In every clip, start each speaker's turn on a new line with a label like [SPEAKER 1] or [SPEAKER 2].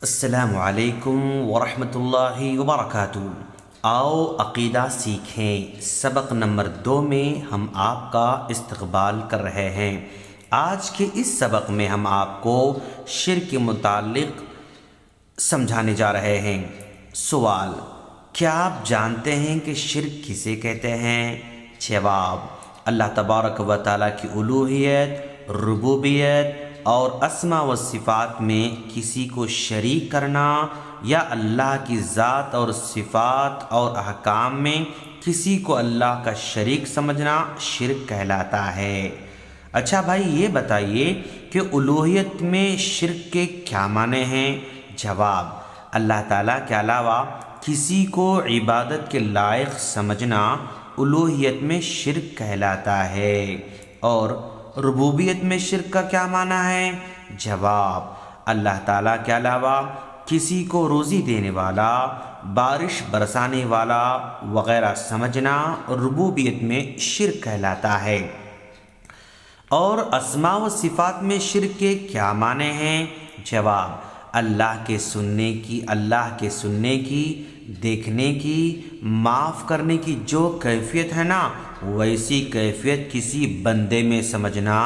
[SPEAKER 1] السلام علیکم ورحمۃ اللہ وبرکاتہ۔ آؤ عقیدہ سیکھیں، سبق نمبر 2 میں ہم آپ کا استقبال کر رہے ہیں۔ آج کے اس سبق میں ہم آپ کو شرک کے متعلق سمجھانے جا رہے ہیں۔ سوال: کیا آپ جانتے ہیں کہ شرک کسے کہتے ہیں؟ جواب: اللہ تبارک و تعالیٰ کی الوہیت، ربوبیت اور اسماء و صفات میں کسی کو شریک کرنا، یا اللہ کی ذات اور صفات اور احکام میں کسی کو اللہ کا شریک سمجھنا شرک کہلاتا ہے۔ اچھا بھائی، یہ بتائیے کہ الوہیت میں شرک کے کیا معنی ہیں؟ جواب: اللہ تعالیٰ کے علاوہ کسی کو عبادت کے لائق سمجھنا الوہیت میں شرک کہلاتا ہے۔ اور ربوبیت میں شرک کا کیا معنی ہے؟ جواب: اللہ تعالیٰ کے علاوہ کسی کو روزی دینے والا، بارش برسانے والا وغیرہ سمجھنا ربوبیت میں شرک کہلاتا ہے۔ اور اسماء و صفات میں شرک کے کیا معنی ہیں؟ جواب: اللہ کے سننے کی، دیکھنے کی، معاف کرنے کی جو کیفیت ہے نا، ویسی کیفیت کسی بندے میں سمجھنا،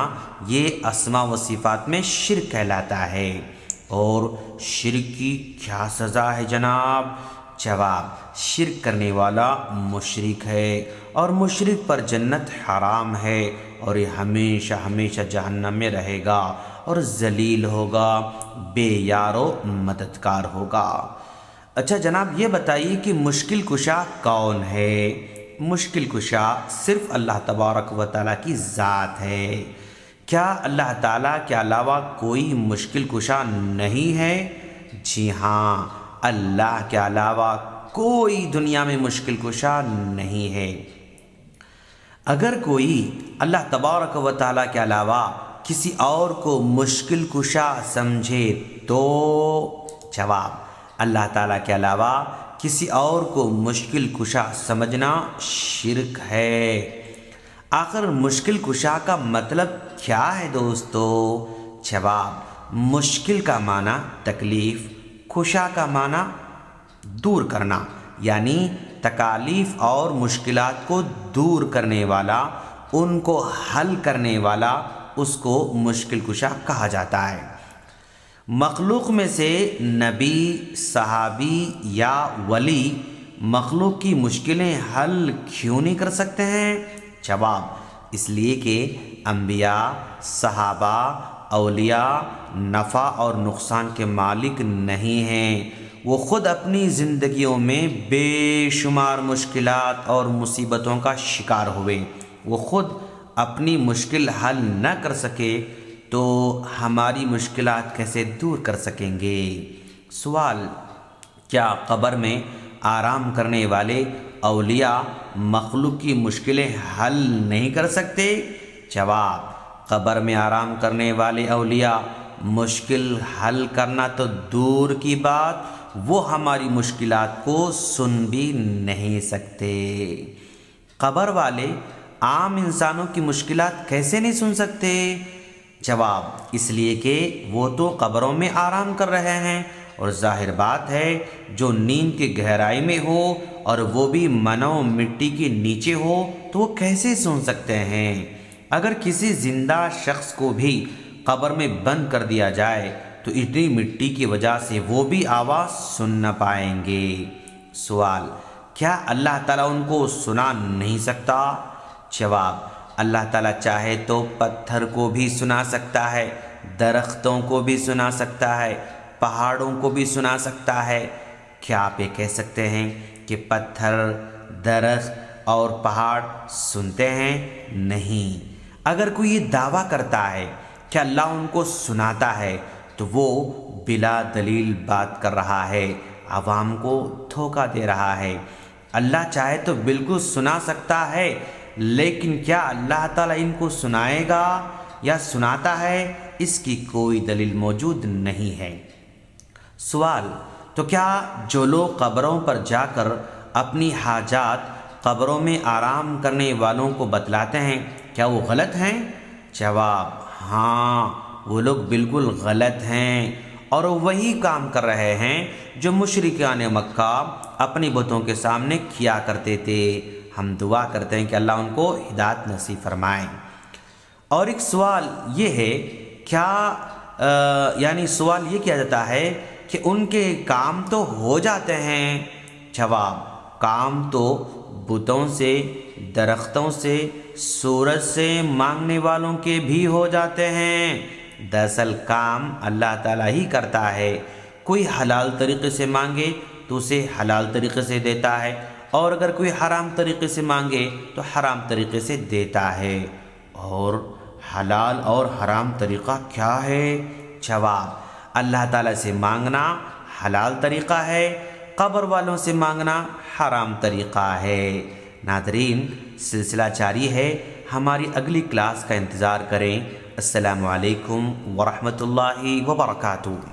[SPEAKER 1] یہ اسماء و صفات میں شرک کہلاتا ہے۔ اور شرک کی کیا سزا ہے جناب؟ جواب: شرک کرنے والا مشرک ہے، اور مشرک پر جنت حرام ہے، اور یہ ہمیشہ ہمیشہ جہنم میں رہے گا اور ذلیل ہوگا، بے یار و مددگار ہوگا۔ اچھا جناب، یہ بتائیے کہ مشکل کشا کون ہے؟ مشکل کشا صرف اللہ تبارک و تعالیٰ کی ذات ہے۔ کیا اللہ تعالیٰ کے علاوہ کوئی مشکل کشا نہیں ہے؟ جی ہاں، اللہ کے علاوہ کوئی دنیا میں مشکل کشا نہیں ہے۔ اگر کوئی اللہ تبارک و تعالیٰ کے علاوہ کسی اور کو مشکل کشا سمجھے تو؟ جواب: اللہ تعالیٰ کے علاوہ کسی اور کو مشکل کشا سمجھنا شرک ہے۔ آخر مشکل کشا کا مطلب کیا ہے دوستو؟ جواب: مشکل کا معنی تکلیف، کشا کا معنی دور کرنا، یعنی تکالیف اور مشکلات کو دور کرنے والا، ان کو حل کرنے والا، اس کو مشکل کشا کہا جاتا ہے۔ مخلوق میں سے نبی، صحابی یا ولی مخلوق کی مشکلیں حل کیوں نہیں کر سکتے ہیں؟ جواب: اس لیے کہ انبیاء، صحابہ، اولیاء نفع اور نقصان کے مالک نہیں ہیں۔ وہ خود اپنی زندگیوں میں بے شمار مشکلات اور مصیبتوں کا شکار ہوئے، وہ خود اپنی مشکل حل نہ کر سکے تو ہماری مشکلات کیسے دور کر سکیں گے؟ سوال: کیا قبر میں آرام کرنے والے اولیاء مخلوق کی مشکلیں حل نہیں کر سکتے؟ جواب: قبر میں آرام کرنے والے اولیاء مشکل حل کرنا تو دور کی بات، وہ ہماری مشکلات کو سن بھی نہیں سکتے۔ قبر والے عام انسانوں کی مشکلات کیسے نہیں سن سکتے؟ جواب: اس لیے کہ وہ تو قبروں میں آرام کر رہے ہیں، اور ظاہر بات ہے جو نیند کی گہرائی میں ہو اور وہ بھی منو مٹی کے نیچے ہو تو وہ کیسے سن سکتے ہیں؟ اگر کسی زندہ شخص کو بھی قبر میں بند کر دیا جائے تو اتنی مٹی کی وجہ سے وہ بھی آواز سن نہ پائیں گے۔ سوال: کیا اللہ تعالیٰ ان کو سنا نہیں سکتا؟ جواب: اللہ تعالیٰ چاہے تو پتھر کو بھی سنا سکتا ہے، درختوں کو بھی سنا سکتا ہے، پہاڑوں کو بھی سنا سکتا ہے۔ کیا آپ یہ کہہ سکتے ہیں کہ پتھر، درخت اور پہاڑ سنتے ہیں؟ نہیں۔ اگر کوئی یہ دعویٰ کرتا ہے کہ اللہ ان کو سناتا ہے تو وہ بلا دلیل بات کر رہا ہے، عوام کو دھوکہ دے رہا ہے۔ اللہ چاہے تو بالکل سنا سکتا ہے، لیکن کیا اللہ تعالیٰ ان کو سنائے گا یا سناتا ہے؟ اس کی کوئی دلیل موجود نہیں ہے۔ سوال: تو کیا جو لوگ قبروں پر جا کر اپنی حاجات قبروں میں آرام کرنے والوں کو بتلاتے ہیں، کیا وہ غلط ہیں؟ جواب: ہاں، وہ لوگ بالکل غلط ہیں، اور وہی کام کر رہے ہیں جو مشرکان مکہ اپنی بتوں کے سامنے کیا کرتے تھے۔ ہم دعا کرتے ہیں کہ اللہ ان کو ہدایت نصیب فرمائیں۔ اور ایک سوال یہ ہے، کیا یعنی سوال یہ کیا جاتا ہے کہ ان کے کام تو ہو جاتے ہیں؟ جواب، کام تو بتوں سے، درختوں سے، سورج سے مانگنے والوں کے بھی ہو جاتے ہیں۔ دراصل کام اللہ تعالیٰ ہی کرتا ہے۔ کوئی حلال طریقے سے مانگے تو اسے حلال طریقے سے دیتا ہے، اور اگر کوئی حرام طریقے سے مانگے تو حرام طریقے سے دیتا ہے۔ اور حلال اور حرام طریقہ کیا ہے؟ جواب، اللہ تعالیٰ سے مانگنا حلال طریقہ ہے، قبر والوں سے مانگنا حرام طریقہ ہے۔ ناظرین، سلسلہ جاری ہے، ہماری اگلی کلاس کا انتظار کریں۔ السلام علیکم ورحمۃ اللہ وبرکاتہ۔